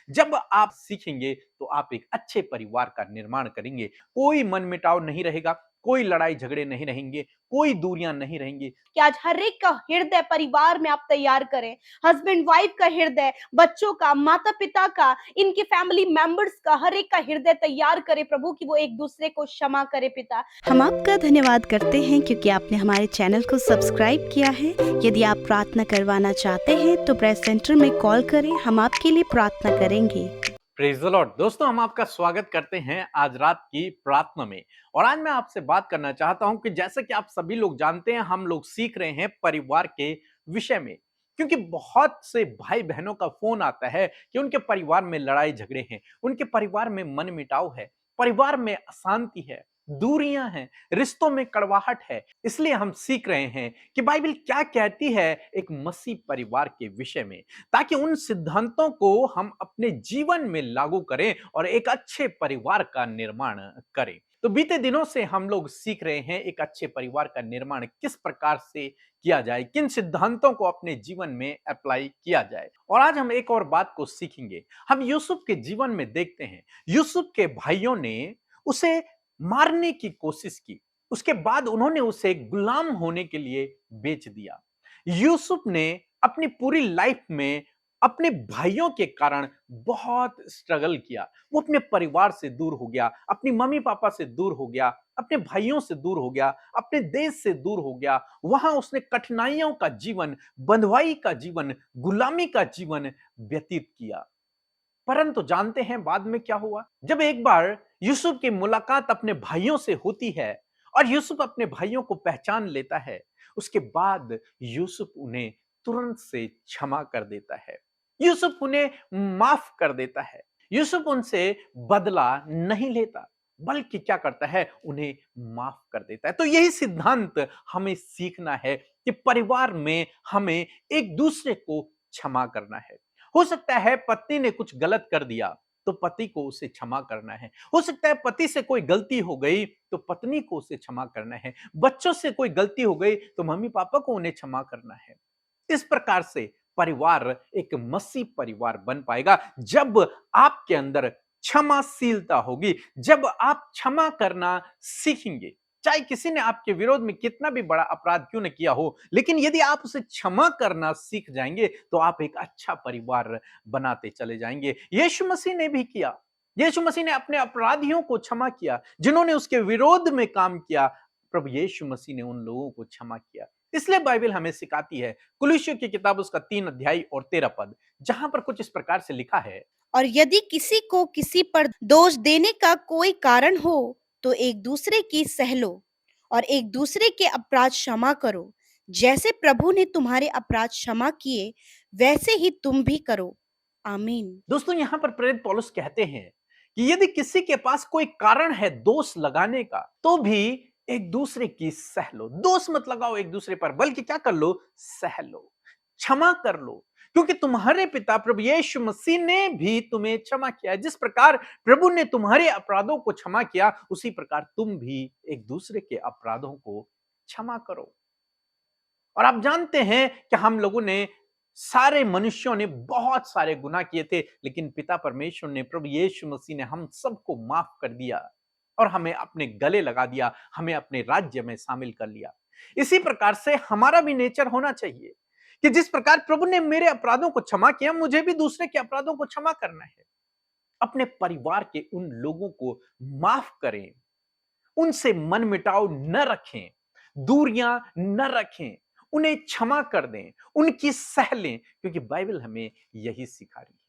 जब आप सीखेंगे तो आप एक अच्छे परिवार का निर्माण करेंगे। कोई मनमुटाव नहीं रहेगा, कोई लड़ाई झगड़े नहीं रहेंगे, कोई दूरियां नहीं रहेंगी। कि आज हर एक का हृदय परिवार में आप तैयार करें। हस्बैंड वाइफ का हृदय, बच्चों का, माता पिता का, इनके फैमिली मेंबर्स का, हर एक का हृदय तैयार करे प्रभु कि वो एक दूसरे को क्षमा करे। पिता, हम आपका धन्यवाद करते हैं क्योंकि आपने हमारे चैनल को सब्सक्राइब किया है। यदि आप प्रार्थना करवाना चाहते हैं तो प्रेस सेंटर में कॉल करें, हम आपके लिए प्रार्थना करेंगे। Praise the Lord. दोस्तों, हम आपका स्वागत करते हैं आज रात की प्रार्थना में। और आज मैं आपसे बात करना चाहता हूं कि जैसे कि आप सभी लोग जानते हैं, हम लोग सीख रहे हैं परिवार के विषय में। क्योंकि बहुत से भाई बहनों का फोन आता है कि उनके परिवार में लड़ाई झगड़े हैं, उनके परिवार में मनमुटाव है, परिवार में अशांति है, दूरियां हैं, रिश्तों में कड़वाहट है। इसलिए हम सीख रहे हैं कि बाइबल क्या कहती है एक मसीह परिवार के विषय में, ताकि उन सिद्धांतों को हम अपने जीवन में लागू करें और एक अच्छे परिवार का निर्माण करें। तो बीते दिनों से हम लोग सीख रहे हैं एक अच्छे परिवार का निर्माण किस प्रकार से किया जाए, किन सिद्धांतों को अपने जीवन में अप्लाई किया जाए। और आज हम एक और बात को सीखेंगे। हम यूसुफ के जीवन में देखते हैं, यूसुफ के भाइयों ने उसे मारने की कोशिश की, उसके बाद उन्होंने उसे गुलाम होने के लिए बेच दिया। यूसुफ ने अपनी पूरी लाइफ में अपने भाइयों के कारण बहुत स्ट्रगल किया। वो अपने परिवार से दूर हो गया, अपनी मम्मी पापा से दूर हो गया, अपने भाइयों से दूर हो गया, अपने देश से दूर हो गया। वहां उसने कठिनाइयों का जीवन, बंधुआई का जीवन, गुलामी का जीवन व्यतीत किया। परंतु जानते हैं बाद में क्या हुआ? जब एक बार यूसुफ की मुलाकात अपने भाइयों से होती है और यूसुफ अपने भाइयों को पहचान लेता है, उसके बाद यूसुफ उन्हें तुरंत से क्षमा कर देता है। यूसुफ उन्हें माफ कर देता है। यूसुफ उनसे बदला नहीं लेता, बल्कि क्या करता है, उन्हें माफ कर देता है। तो यही सिद्धांत हमें सीखना है कि परिवार में हमें एक दूसरे को क्षमा करना है। हो सकता है पत्नी ने कुछ गलत कर दिया तो पति को उसे क्षमा करना है। हो सकता है पति से कोई गलती हो गई तो पत्नी को उसे क्षमा करना है। बच्चों से कोई गलती हो गई तो मम्मी पापा को उन्हें क्षमा करना है। इस प्रकार से परिवार एक मसीह परिवार बन पाएगा जब आपके अंदर क्षमाशीलता होगी, जब आप क्षमा करना सीखेंगे। चाहे किसी ने आपके विरोध में कितना भी बड़ा अपराध क्यों न किया हो, लेकिन यदि आप उसे क्षमा करना सीख जाएंगे तो आप एक अच्छा परिवार बनाते चले जाएंगे। यीशु मसीह ने भी किया। यीशु मसीह ने अपने अपराधियों को क्षमा किया, जिन्होंने उसके विरोध में काम किया। प्रभु यीशु मसीह ने उन लोगों को क्षमा किया। इसलिए बाइबल हमें सिखाती है, कुलुस्सियों की किताब उसका 3 अध्याय और 13 पद, जहां पर कुछ इस प्रकार से लिखा है। और यदि किसी को किसी पर दोष देने का कोई कारण हो तो एक दूसरे की सह लो और एक दूसरे के अपराध क्षमा करो। जैसे प्रभु ने तुम्हारे अपराध क्षमा किए वैसे ही तुम भी करो। आमीन। दोस्तों, यहां पर प्रेरित पौलुस कहते हैं कि यदि किसी के पास कोई कारण है दोष लगाने का, तो भी एक दूसरे की सह लो। दोष मत लगाओ एक दूसरे पर, बल्कि क्या कर लो, सह लो, क्षमा कर लो। क्योंकि तुम्हारे पिता प्रभु यीशु मसीह ने भी तुम्हें क्षमा किया है। जिस प्रकार प्रभु ने तुम्हारे अपराधों को क्षमा किया, उसी प्रकार तुम भी एक दूसरे के अपराधों को क्षमा करो। और आप जानते हैं कि हम लोगों ने, सारे मनुष्यों ने बहुत सारे गुनाह किए थे, लेकिन पिता परमेश्वर ने, प्रभु यीशु मसीह ने हम सबको माफ कर दिया और हमें अपने गले लगा दिया, हमें अपने राज्य में शामिल कर लिया। इसी प्रकार से हमारा भी नेचर होना चाहिए कि जिस प्रकार प्रभु ने मेरे अपराधों को क्षमा किया, मुझे भी दूसरे के अपराधों को क्षमा करना है। अपने परिवार के उन लोगों को माफ करें, उनसे मनमुटाव न रखें, दूरियां न रखें, उन्हें क्षमा कर दें, उनकी सह लें, क्योंकि बाइबल हमें यही सिखा रही है।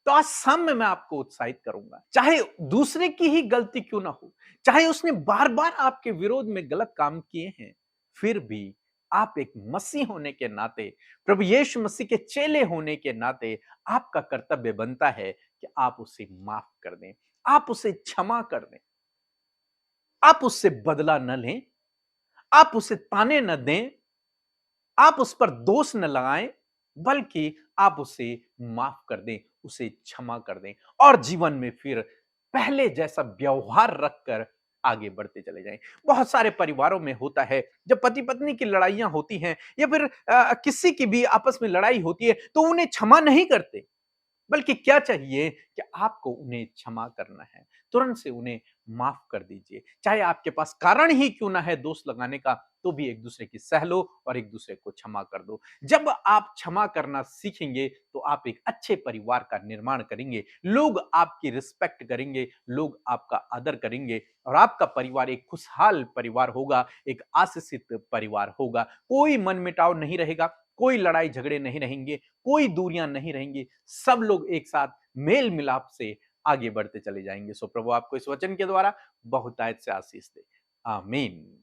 तो आज शाम में मैं आपको उत्साहित करूंगा, चाहे दूसरे की ही गलती क्यों ना हो, चाहे उसने बार बार आपके विरोध में गलत काम किए हैं, फिर भी आप एक मसीह होने के नाते, प्रभु यीशु मसीह के चेले होने के नाते, आपका कर्तव्य बनता है कि आप उसे माफ कर दें, आप उसे क्षमा कर दें। आप उससे बदला न लें, आप उसे ताने न दें, आप उस पर दोष न लगाएं, बल्कि आप उसे माफ कर दें, उसे क्षमा कर दें और जीवन में फिर पहले जैसा व्यवहार रखकर आगे बढ़ते चले जाएं। बहुत सारे परिवारों में होता है, जब पति पत्नी की लड़ाइयां होती हैं या फिर किसी की भी आपस में लड़ाई होती है, तो उन्हें क्षमा नहीं करते। बल्कि क्या चाहिए कि आपको उन्हें क्षमा करना है, तुरंत से उन्हें माफ कर दीजिए। चाहे आपके पास कारण ही क्यों ना है दोष लगाने का, तो भी एक दूसरे की सह लो और एक दूसरे को क्षमा कर दो। जब आप क्षमा करना सीखेंगे, तो आप एक अच्छे परिवार का निर्माण करेंगे, लोग आपकी रिस्पेक्ट करेंगे, लोग आपका आदर करेंगे और आपका परिवार एक खुशहाल परिवार होगा, एक आशीषित परिवार होगा। कोई मनमुटाव नहीं रहेगा, कोई लड़ाई झगड़े नहीं रहेंगे, कोई दूरियां नहीं रहेंगी, सब लोग एक साथ मेल मिलाप से आगे बढ़ते चले जाएंगे। सो प्रभु आपको इस वचन के द्वारा बहुतायत से आशीष दे। आमीन।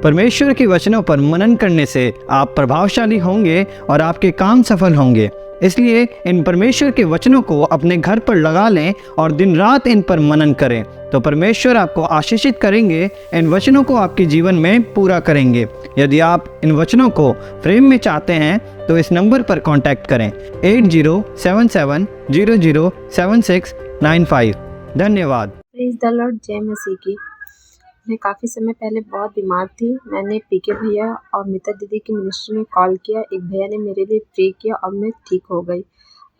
परमेश्वर के वचनों पर मनन करने से आप प्रभावशाली होंगे और आपके काम सफल होंगे। इसलिए इन परमेश्वर के वचनों को अपने घर पर लगा लें और दिन रात इन पर मनन करें, तो परमेश्वर आपको आशीषित करेंगे, इन वचनों को आपके जीवन में पूरा करेंगे। यदि आप इन वचनों को फ्रेम में चाहते हैं तो इस नंबर पर कांटेक्ट करें 8077007695। धन्यवाद। Praise the Lord. जय मसीह की। मैं काफ़ी समय पहले बहुत बीमार थी। मैंने पीके भैया और मिता दीदी की मिनिस्ट्री में कॉल किया। एक भैया ने मेरे लिए प्रे किया और मैं ठीक हो गई।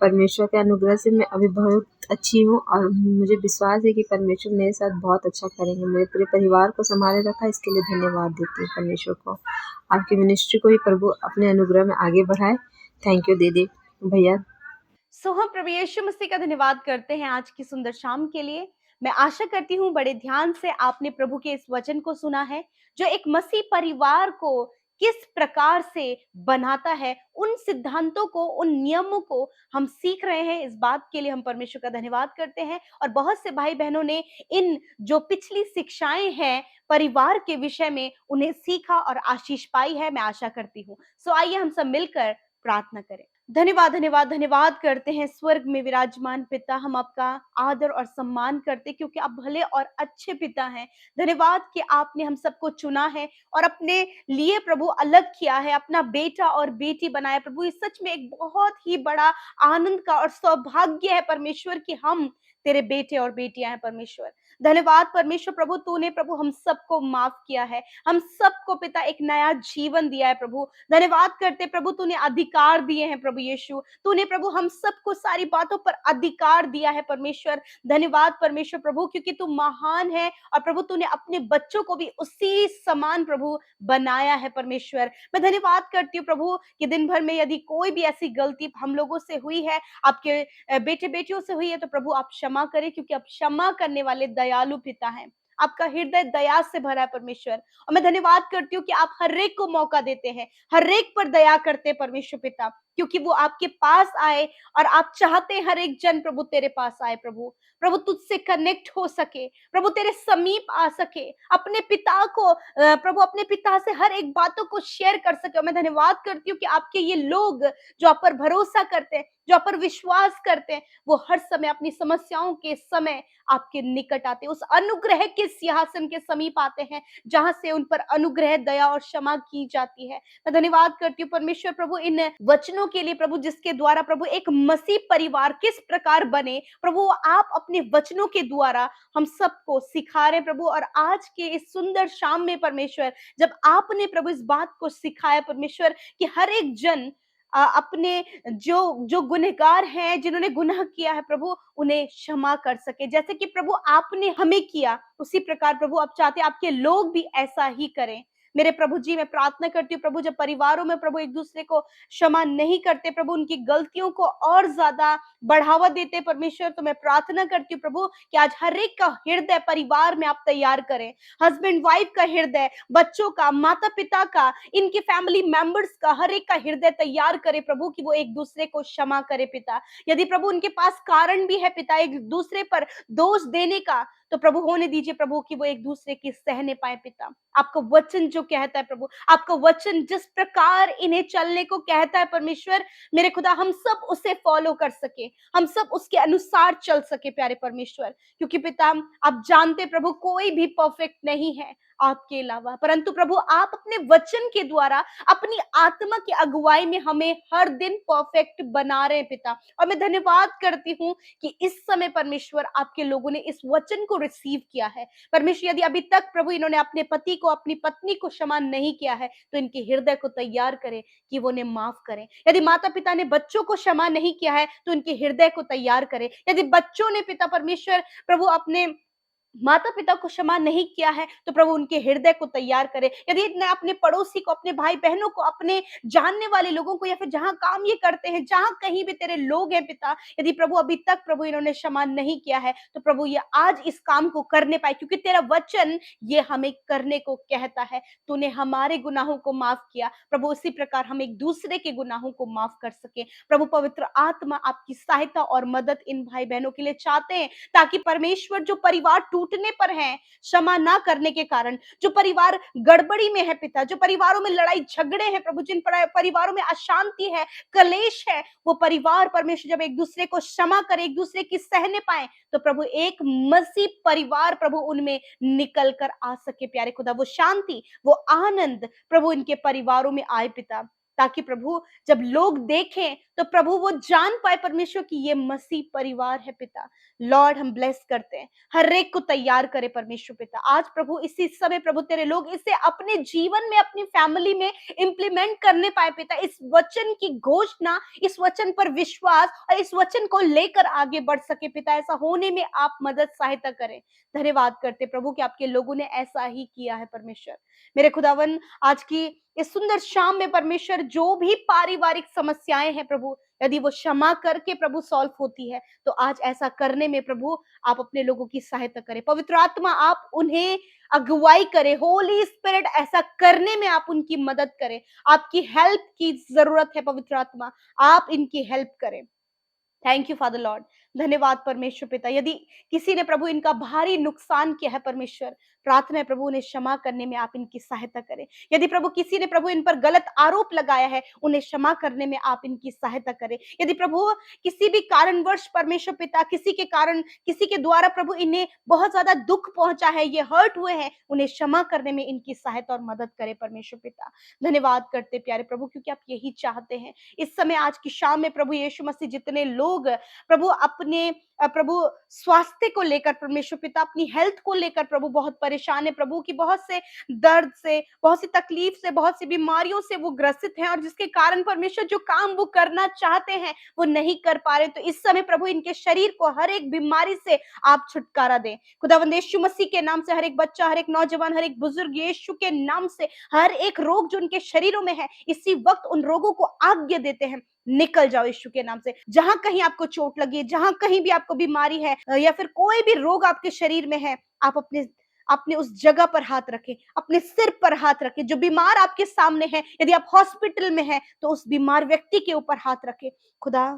परमेश्वर के अनुग्रह से मैं अभी बहुत अच्छी हूँ और मुझे विश्वास है कि परमेश्वर मेरे साथ बहुत अच्छा करेंगे। मेरे पूरे परिवार को संभाले रखा, इसके लिए धन्यवाद देती हूँ परमेश्वर को। आपकी मिनिस्ट्री को भी प्रभु अपने अनुग्रह में आगे बढ़ाए। थैंक यू दीदी भैया। सो हम प्रभु यीशु मसीह का धन्यवाद करते हैं आज की सुंदर शाम के लिए। मैं आशा करती हूँ बड़े ध्यान से आपने प्रभु के इस वचन को सुना है, जो एक मसीह परिवार को किस प्रकार से बनाता है, उन सिद्धांतों को, उन नियमों को हम सीख रहे हैं। इस बात के लिए हम परमेश्वर का धन्यवाद करते हैं। और बहुत से भाई बहनों ने इन जो पिछली शिक्षाएं हैं परिवार के विषय में, उन्हें सीखा और आशीष पाई है, मैं आशा करती हूँ। सो आइए हम सब मिलकर प्रार्थना करें। धन्यवाद धन्यवाद धन्यवाद करते हैं स्वर्ग में विराजमान पिता, हम आपका आदर और सम्मान करते हैं क्योंकि आप भले और अच्छे पिता हैं। धन्यवाद कि आपने हम सबको चुना है और अपने लिए प्रभु अलग किया है, अपना बेटा और बेटी बनाया। प्रभु ये सच में एक बहुत ही बड़ा आनंद का और सौभाग्य है परमेश्वर कि हम तेरे बेटे और बेटियां हैं परमेश्वर। धन्यवाद परमेश्वर प्रभु, तूने प्रभु हम सबको माफ किया है, हम सबको पिता एक नया जीवन दिया है प्रभु। धन्यवाद करते प्रभु, तूने अधिकार दिए हैं प्रभु यीशु, तूने प्रभु हम सबको सारी बातों पर अधिकार दिया है परमेश्वर। धन्यवाद परमेश्वर प्रभु, क्योंकि तू महान है और प्रभु तूने अपने बच्चों को भी उसी समान प्रभु बनाया है परमेश्वर। मैं धन्यवाद करती हूँ प्रभु कि दिन भर में यदि कोई भी ऐसी गलती हम लोगों से हुई है, आपके बेटे बेटियों से हुई है, तो प्रभु आप क्षमा करें, क्योंकि आप क्षमा करने वाले दयालु पिता हैं। आपका हृदय दया से भरा है परमेश्वर। और मैं धन्यवाद करती हूँ कि आप हर एक को मौका देते हैं, हर एक पर दया करते हैं परमेश्वर पिता, क्योंकि वो आपके पास आए और आप चाहते हैं हर एक जन प्रभु तेरे पास आए। प्रभु प्रभु तुझसे कनेक्ट हो सके, प्रभु तेरे समीप आ सके, अपने पिता को प्रभु अपने पिता से हर एक बातों को शेयर कर सके। और मैं धन्यवाद करती हूँ कि आपके ये लोग जो आप पर भरोसा करते हैं, जो आप पर विश्वास करते हैं, वो हर समय अपनी समस्याओं के समय आपके निकट आते हैं, उस अनुग्रह के सिंहासन के समीप आते हैं जहां से उन पर अनुग्रह दया और क्षमा की जाती है। मैं धन्यवाद करती हूँ परमेश्वर प्रभु इन वचनों के लिए प्रभु, जिसके द्वारा प्रभु एक मसीह परिवार किस प्रकार बने प्रभु, आप अपने वचनों के द्वारा हम सबको सिखा रहे प्रभु। और आज के इस सुंदर शाम में परमेश्वर, जब आपने प्रभु इस बात को सिखाया परमेश्वर कि हर एक जन अपने जो जो गुनहगार हैं, जिन्होंने गुनाह किया है प्रभु, उन्हें क्षमा कर सके, जैसे कि प्रभु आपने हमें किया, उसी प्रकार प्रभु आप चाहते आपके लोग भी ऐसा ही करें। मेरे प्रभु जी, मैं प्रार्थना करती हूँ प्रभु, जब परिवारों में प्रभु एक दूसरे को क्षमा नहीं करते प्रभु, उनकी गलतियों को और ज्यादा बढ़ावा देते परमेश्वर, तो मैं प्रार्थना करती हूँ प्रभु कि आज हर एक का हृदय परिवार में आप तैयार करें, हस्बैंड वाइफ का हृदय, बच्चों का, माता पिता का, इनके फैमिली मेंबर्स का, हर एक का हृदय तैयार करे प्रभु कि वो एक दूसरे को क्षमा करे पिता। यदि प्रभु उनके पास कारण भी है पिता एक दूसरे पर दोष देने का, तो प्रभु होने दीजिए प्रभु कि वो एक दूसरे की सहने पाए पिता। आपका वचन जो कहता है प्रभु, आपका वचन जिस प्रकार इन्हें चलने को कहता है परमेश्वर, मेरे खुदा हम सब उसे फॉलो कर सके, हम सब उसके अनुसार चल सके प्यारे परमेश्वर, क्योंकि पिता आप जानते प्रभु कोई भी परफेक्ट नहीं है। आपके अलावा, परंतु प्रभु आप अपने वचन के द्वारा अपनी आत्मा की अगुवाई में हमें हर दिन परफेक्ट बना रहे हैं पिता। और मैं धन्यवाद करती हूँ कि इस समय परमेश्वर आपके लोगों ने इस वचन को रिसीव किया है। परमेश्वर यदि अभी तक प्रभु इन्होंने अपने पति को, अपनी पत्नी को क्षमा नहीं किया है, तो इनके हृदय को तैयार करें कि वो उन्हें माफ करें। यदि माता पिता ने बच्चों को क्षमा नहीं किया है, तो इनके हृदय को तैयार करें। यदि बच्चों ने पिता परमेश्वर प्रभु अपने माता पिता को क्षमा नहीं किया है, तो प्रभु उनके हृदय को तैयार करे। यदि इन्हें अपने पड़ोसी को, अपने भाई बहनों को, अपने जानने वाले लोगों को, या फिर जहां काम ये करते हैं, जहां कहीं भी तेरे लोग हैं पिता, यदि प्रभु अभी तक प्रभु इन्होंने क्षमा नहीं किया है, तो प्रभु ये आज इस काम को करने पाए, क्योंकि तेरा वचन ये हमें करने को कहता है। तूने हमारे गुनाहों को माफ किया प्रभु, उसी प्रकार हम एक दूसरे के गुनाहों को माफ कर सके। प्रभु पवित्र आत्मा आपकी सहायता और मदद इन भाई बहनों के लिए चाहते हैं, ताकि परमेश्वर जो परिवार टूटने पर हैं क्षमा ना करने के कारण, जो परिवार गड़बड़ी में है पिता, जो परिवारों में लड़ाई झगड़े हैं प्रभु, जिन परिवारों में अशांति है, कलेश है, वो परिवार परमेश्वर जब एक दूसरे को क्षमा करे, एक दूसरे की सहने पाए, तो प्रभु एक मसीह परिवार प्रभु उनमें निकल कर आ सके। प्यारे खुदा, वो शांति, वो आनंद प्रभु इनके परिवारों में आए पिता, ताकि प्रभु जब लोग देखें तो प्रभु वो जान पाए परमेश्वर कि ये मसीह परिवार है पिता। लॉर्ड हम ब्लेस करते हैं, हर एक को तैयार करे परमेश्वर पिता। आज प्रभु इसी समय प्रभु तेरे लोग इसे अपने जीवन में, अपनी फैमिली में इंप्लीमेंट करने पाए पिता। इस वचन की घोषणा, इस वचन पर विश्वास और इस वचन को लेकर आगे बढ़ सके पिता। ऐसा होने में आप मदद सहायता करें। धन्यवाद करते प्रभु कि आपके लोगों ने ऐसा ही किया है परमेश्वर। मेरे खुदावन, आज की इस सुंदर शाम में परमेश्वर जो भी पारिवारिक समस्याएं हैं प्रभु, यदि वो क्षमा करके प्रभु सॉल्व होती है, तो आज ऐसा करने में प्रभु आप अपने लोगों की सहायता करें। पवित्र आत्मा आप उन्हें अगुवाई करें, होली स्पिरिट ऐसा करने में आप उनकी मदद करें। आपकी हेल्प की जरूरत है पवित्र आत्मा, आप इनकी हेल्प करें। Thank you father Lord. धन्यवाद परमेश्वर पिता। यदि किसी ने प्रभु इनका भारी नुकसान किया है परमेश्वर, प्रार्थना है प्रभु उन्हें क्षमा करने में आप इनकी सहायता करें। यदि प्रभु किसी ने प्रभु इन पर गलत आरोप लगाया है, उन्हें क्षमा करने में आप इनकी सहायता करें। यदि प्रभु किसी भी कारणवश परमेश्वर पिता, किसी के कारण, किसी के द्वारा प्रभु इन्हें बहुत ज्यादा दुख पहुंचा है, ये हर्ट हुए हैं, उन्हें क्षमा करने में इनकी सहायता और मदद करें परमेश्वर पिता। धन्यवाद करते प्यारे प्रभु, क्योंकि आप यही चाहते हैं। इस समय आज की शाम में प्रभु यीशु मसीह, जितने लोग प्रभु अपने प्रभु स्वास्थ्य को लेकर परमेश्वर पिता, अपनी हेल्थ को लेकर प्रभु बहुत परेशान है प्रभु, की बहुत से दर्द से, बहुत सी तकलीफ से, बहुत सी बीमारियों से वो ग्रसित हैं, और जिसके कारण परमेश्वर जो काम वो करना चाहते हैं वो नहीं कर पा रहे। तो इस समय प्रभु इनके शरीर को हर एक बीमारी से आप छुटकारा दें खुदावंद यीशु मसीह के नाम से। हर एक बच्चा, हर एक नौजवान, हर एक बुजुर्ग, यीशु के नाम से हर एक रोग जो उनके शरीरों में है, इसी वक्त उन रोगों को आज्ञा देते हैं, निकल जाओ यीशु के नाम से। जहां कहीं आपको चोट लगी, जहां कहीं भी आपको बीमारी है या फिर कोई भी रोग आपके शरीर में है, आप अपने उस जगह पर हाथ रखें, अपने सिर पर हाथ रखें। जो बीमार आपके सामने है, यदि आप हॉस्पिटल में हैं, तो उस बीमार व्यक्ति के ऊपर हाथ रखें। खुदा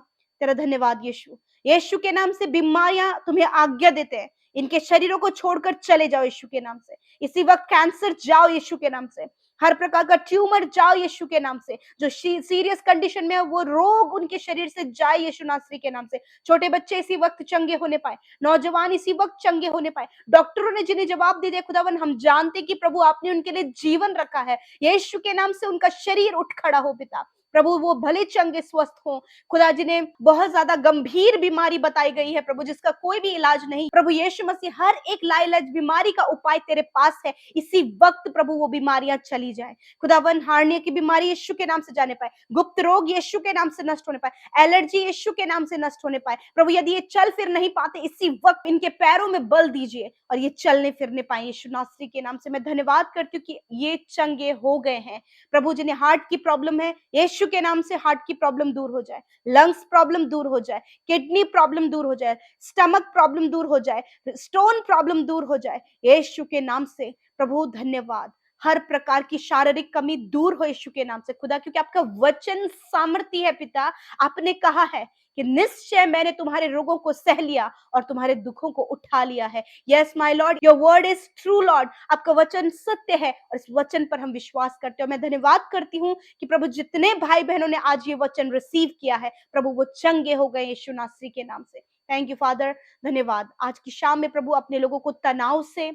तेरा धन्यवाद यीशु, यीशु के नाम से बीमारियां तुम्हें आज्ञा देते हैं, इनके शरीरों को छोड़कर चले जाओ यीशु के नाम से। इसी वक्त कैंसर जाओ यीशु के नाम से, हर प्रकार का ट्यूमर जाओ यीशु के नाम से। जो सीरियस कंडीशन में है, वो रोग उनके शरीर से जाए यीशु नासरी के नाम से। छोटे बच्चे इसी वक्त चंगे होने पाए, नौजवान इसी वक्त चंगे होने पाए। डॉक्टरों ने जिन्हें जवाब दे दिया खुदावन, हम जानते कि प्रभु आपने उनके लिए जीवन रखा है, यीशु के नाम से उनका शरीर उठ खड़ा हो पिता। प्रभु वो भले चंगे स्वस्थ हो खुदा, जिन्हें बहुत ज्यादा गंभीर बीमारी बताई गई है प्रभु, जिसका कोई भी इलाज नहीं, प्रभु यीशु मसीह हर एक लाइलाज बीमारी का उपाय तेरे पास है। इसी वक्त प्रभु वो बीमारियां चली जाए खुदावन। हार्निया की बीमारी यीशु के नाम से जाने पाए, गुप्त रोग यीशु के नाम से नष्ट होने पाए, एलर्जी यीशु के नाम से नष्ट होने पाए प्रभु। यदि ये चल फिर नहीं पाते, इसी वक्त इनके पैरों में बल दीजिए और ये चलने फिरने पाए यीशु नासरी के नाम से। मैं धन्यवाद करती हूँ कि ये चंगे हो गए हैं प्रभु। जिन्हें हार्ट की प्रॉब्लम है, यीशु के नाम से हार्ट की प्रॉब्लम दूर हो जाए, लंग्स प्रॉब्लम दूर हो जाए, किडनी प्रॉब्लम दूर हो जाए, स्टमक प्रॉब्लम दूर हो जाए, स्टोन प्रॉब्लम दूर हो जाए यीशु के नाम से प्रभु। धन्यवाद। हर प्रकार की शारीरिक कमी दूर हो यीशु के नाम से खुदा, क्योंकि आपका वचन सामर्थ्य है पिता। आपने कहा है कि निश्चय मैंने तुम्हारे रोगों को सह लिया और तुम्हारे दुखों को उठा लिया है। Yes my Lord, your word is true Lord. आपका वचन सत्य है और इस वचन पर हम विश्वास करते हैं। मैं धन्यवाद करती हूँ कि प्रभु जितने भाई बहनों ने आज ये वचन रिसीव किया है प्रभु, वो चंगे हो गए यीशु नासरी के नाम से। थैंक यू फादर, धन्यवाद। आज की शाम में प्रभु अपने लोगों को तनाव से,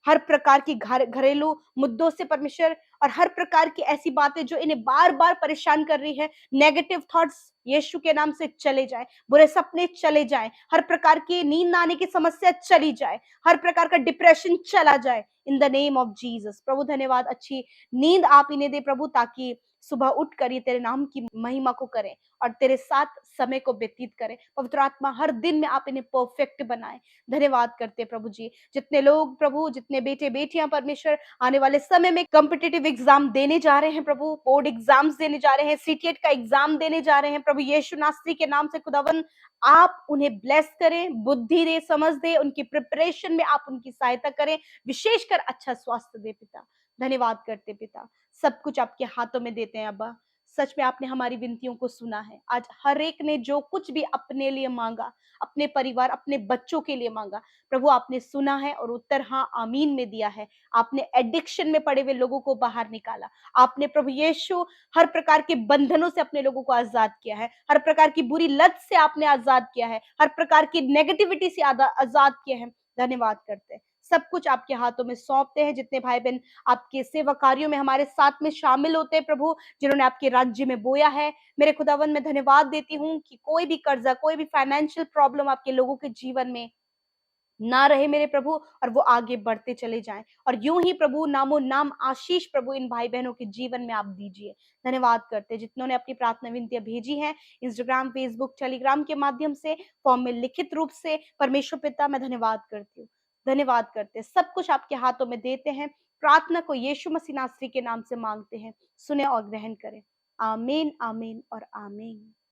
हर प्रकार की घरेलू मुद्दों से परमेश्वर, और हर प्रकार की ऐसी बातें जो इन्हें बार बार परेशान कर रही है, नेगेटिव थॉट्स यीशु के नाम से चले जाएं, बुरे सपने चले जाएं, हर प्रकार की नींद ना आने की समस्या चली जाए, हर प्रकार का डिप्रेशन चला जाए in the name of Jesus. प्रभु धन्यवाद, अच्छी नींद आप इन्हें दे प्रभु, ताकि सुबह उठ कर ये तेरे नाम की महिमा को करें और तेरे साथ समय को व्यतीत करें। पवित्र आत्मा, हर दिन में आप इन्हें परफेक्ट बनाएं। धन्यवाद करते हैं प्रभु जी, जितने लोग प्रभु, जितने बेटे बेटियां परमेश्वर आने वाले समय में कॉम्पिटिटिव एग्जाम देने जा रहे हैं प्रभु, बोर्ड एग्जाम्स देने जा रहे हैं, सीटीएट का एग्जाम देने जा रहे हैं प्रभु, यीशु नासरी के नाम से खुदावन आप उन्हें ब्लेस करें, बुद्धि दे, समझ दे, उनकी प्रिपरेशन में आप उनकी सहायता करें, विशेषकर अच्छा स्वास्थ्य दे पिता। धन्यवाद करते पिता, सब कुछ आपके हाथों में देते हैं अब्बा। सच में आपने हमारी विनतियों को सुना है। आज हर एक ने जो कुछ भी अपने लिए मांगा, अपने परिवार, अपने बच्चों के लिए मांगा, प्रभु आपने सुना है और उत्तर हाँ आमीन में दिया है। आपने एडिक्शन में पड़े हुए लोगों को बाहर निकाला। आपने प्रभु यीशु हर प्रकार के बंधनों से अपने लोगों को आजाद किया है, हर प्रकार की बुरी लत से आपने आजाद किया है, हर प्रकार की नेगेटिविटी से आजाद किया है। धन्यवाद करते हैं, सब कुछ आपके हाथों में सौंपते हैं। जितने भाई बहन आपके सेवा कार्यों में हमारे साथ में शामिल होते हैं प्रभु, जिन्होंने आपके राज्य में बोया है, मेरे खुदावन में धन्यवाद देती हूँ कि कोई भी कर्जा, कोई भी फाइनेंशियल प्रॉब्लम आपके लोगों के जीवन में ना रहे मेरे प्रभु, और वो आगे बढ़ते चले जाएं। और यूं ही प्रभु नामो नाम आशीष प्रभु इन भाई बहनों के जीवन में आप दीजिए। धन्यवाद करते हैं जितनों ने अपनी प्रार्थना विनतियां भेजी हैं इंस्टाग्राम, फेसबुक, टेलीग्राम के माध्यम से, फॉर्म में लिखित रूप से। परमेश्वर पिता, मैं धन्यवाद करती हूँ, धन्यवाद करते हैं, सब कुछ आपके हाथों में देते हैं। प्रार्थना को यीशु मसीह नासरी के नाम से मांगते हैं, सुने और ग्रहण करें। आमीन, आमीन और आमीन।